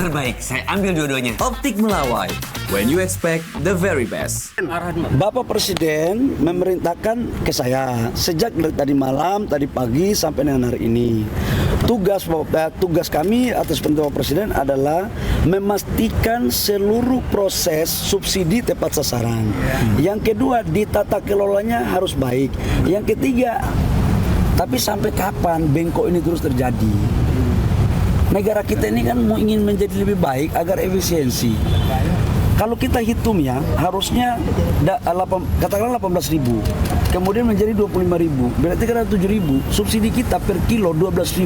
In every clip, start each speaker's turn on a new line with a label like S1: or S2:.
S1: terbaik. Saya ambil dua-duanya.
S2: Optik Melawai, when you expect the very best.
S3: Bapak Presiden memerintahkan ke saya sejak dari tadi malam, tadi pagi sampai dengan hari ini. Tugas kami atas perintah Bapak Presiden adalah memastikan seluruh proses subsidi tepat sasaran. Yang kedua, ditata kelolanya harus baik. Yang ketiga, tapi sampai kapan bengkok ini terus terjadi? Negara kita ini kan mau ingin menjadi lebih baik agar efisiensi. Kalau kita hitung ya, harusnya katakanlah 18.000, kemudian menjadi 25.000, berarti kan ada 7.000. Subsidi kita per kilo 12.000,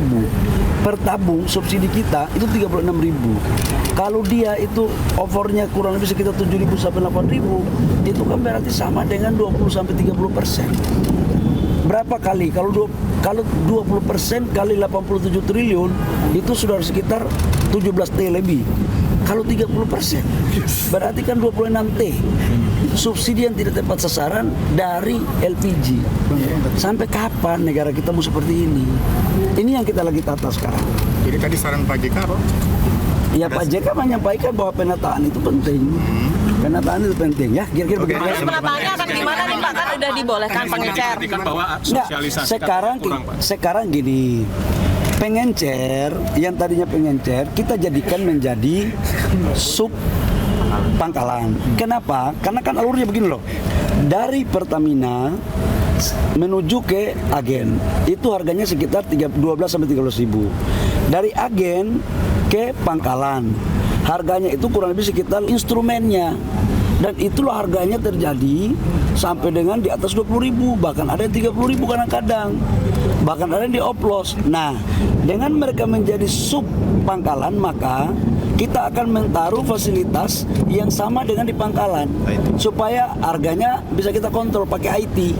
S3: per tabung subsidi kita itu 36.000. Kalau dia itu overnya kurang lebih sekitar 7.000 sampai 8.000, itu kan berarti sama dengan 20 sampai 30%. Berapa kali? Kalau 20% kali 87 triliun itu sudah sekitar 17 T lebih. Kalau 30% berarti kan 26 T. Subsidi yang tidak tepat sasaran dari LPG. Sampai kapan negara kita mau seperti ini? Ini yang kita lagi tata sekarang.
S4: Jadi tadi saran Pak JK, Pak?
S3: Ya Pak JK menyampaikan bahwa penataan itu penting. Penataan itu penting ya. Kira-kira begitu.
S5: Penataannya akan gimana nih Pak? Kan udah dibolehkan pengecer.
S3: Sekarang gini. Pengencer yang tadinya pengencer kita jadikan menjadi sub pangkalan. Kenapa? Karena kan alurnya begini loh. Dari Pertamina menuju ke agen itu harganya sekitar 12 sampai 13.000. Dari agen ke pangkalan harganya itu kurang lebih sekitar instrumennya. Dan itulah harganya terjadi sampai dengan di atas 20.000, bahkan ada yang 30.000 kadang-kadang, bahkan ada yang dioplos. Nah, dengan mereka menjadi sub pangkalan, maka kita akan mentaruh fasilitas yang sama dengan di pangkalan, supaya harganya bisa kita kontrol pakai IT.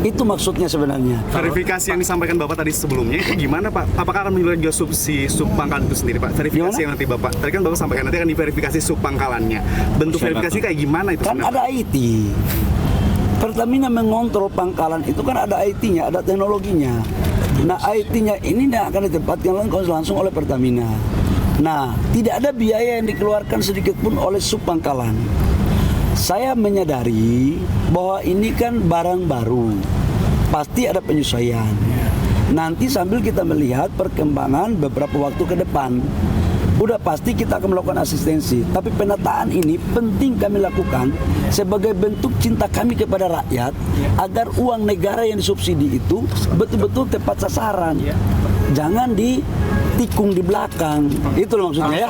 S3: Itu maksudnya sebenarnya.
S6: Verifikasi yang disampaikan Bapak tadi sebelumnya itu gimana Pak? Apakah akan menilai juga sub pangkalan itu sendiri Pak? Verifikasi yang nanti Bapak, tadi kan Bapak sampaikan nanti akan diverifikasi sub pangkalannya. Bentuk verifikasi kayak gimana itu?
S3: Kan ada IT. Pertamina mengontrol pangkalan itu kan ada IT-nya, ada teknologinya. Nah IT-nya ini akan ditempatkan langsung oleh Pertamina. Nah tidak ada biaya yang dikeluarkan sedikit pun oleh sub pangkalan. Saya menyadari bahwa ini kan barang baru, pasti ada penyesuaian. Nanti sambil kita melihat perkembangan beberapa waktu ke depan, udah pasti kita akan melakukan asistensi. Tapi penataan ini penting kami lakukan sebagai bentuk cinta kami kepada rakyat, agar uang negara yang disubsidi itu betul-betul tepat sasaran. Jangan ditikung di belakang. Itu loh maksudnya ya.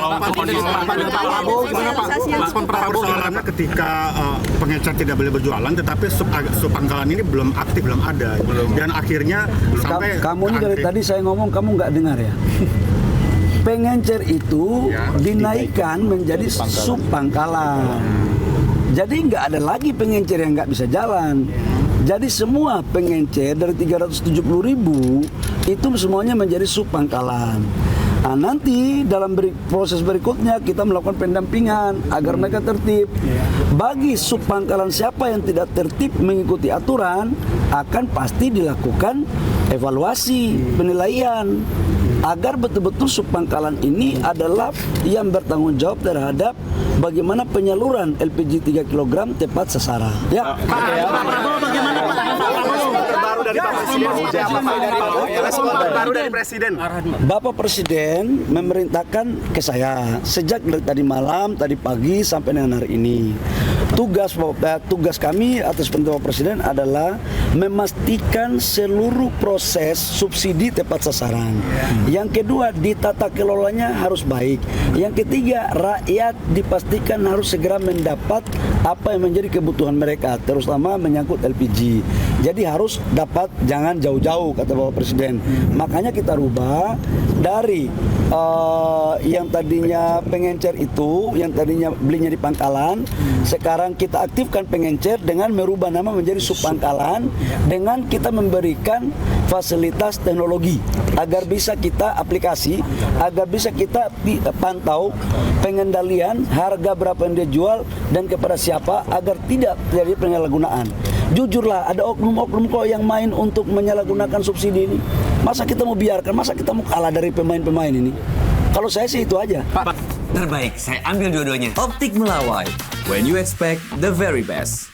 S4: Respon Pak Prabowo ketika pengecer tidak boleh berjualan, tetapi sub pangkalan ini belum aktif, belum ada. Dan akhirnya sampai
S3: kamu ini dari tadi saya ngomong kamu nggak dengar ya. Pengencer itu dinaikkan menjadi sub pangkalan. Jadi nggak ada lagi pengencer yang nggak bisa jalan. Jadi semua pengencer dari 370.000 itu semuanya menjadi sub pangkalan. Nah, nanti dalam proses berikutnya kita melakukan pendampingan agar mereka tertib. Bagi sub pangkalan siapa yang tidak tertib mengikuti aturan, akan pasti dilakukan evaluasi, penilaian, agar betul-betul sub pangkalan ini adalah yang bertanggung jawab terhadap bagaimana penyaluran LPG 3 kg tepat sasaran. Ya.
S6: Baru dari Presiden.
S3: Bapak Presiden memerintahkan ke saya sejak dari tadi malam, tadi pagi sampai dengan hari ini. Tugas kami atas perintah Bapak Presiden adalah memastikan seluruh proses subsidi tepat sasaran. Yang kedua, ditata kelolanya harus baik. Yang ketiga, rakyat dipastikan harus segera mendapat apa yang menjadi kebutuhan mereka, terutama menyangkut LPG. Jadi harus dapat, jangan jauh-jauh kata Bapak Presiden. Makanya kita rubah dari yang tadinya pengencer itu, yang tadinya belinya di pangkalan, sekarang kita aktifkan pengencer dengan merubah nama menjadi sub pangkalan, dengan kita memberikan fasilitas teknologi agar bisa kita aplikasi, agar bisa kita pantau pengendalian harga berapa yang dia jual dan kepada siapa, agar tidak terjadi penyalahgunaan. Jujurlah, ada oknum-oknum kok yang main untuk menyalahgunakan subsidi ini. Masa kita mau biarkan, masa kita mau kalah dari pemain-pemain ini? Kalau saya sih itu aja.
S1: Pak. Terbaik, saya ambil dua-duanya.
S2: Optik Melawai, when you expect the very best.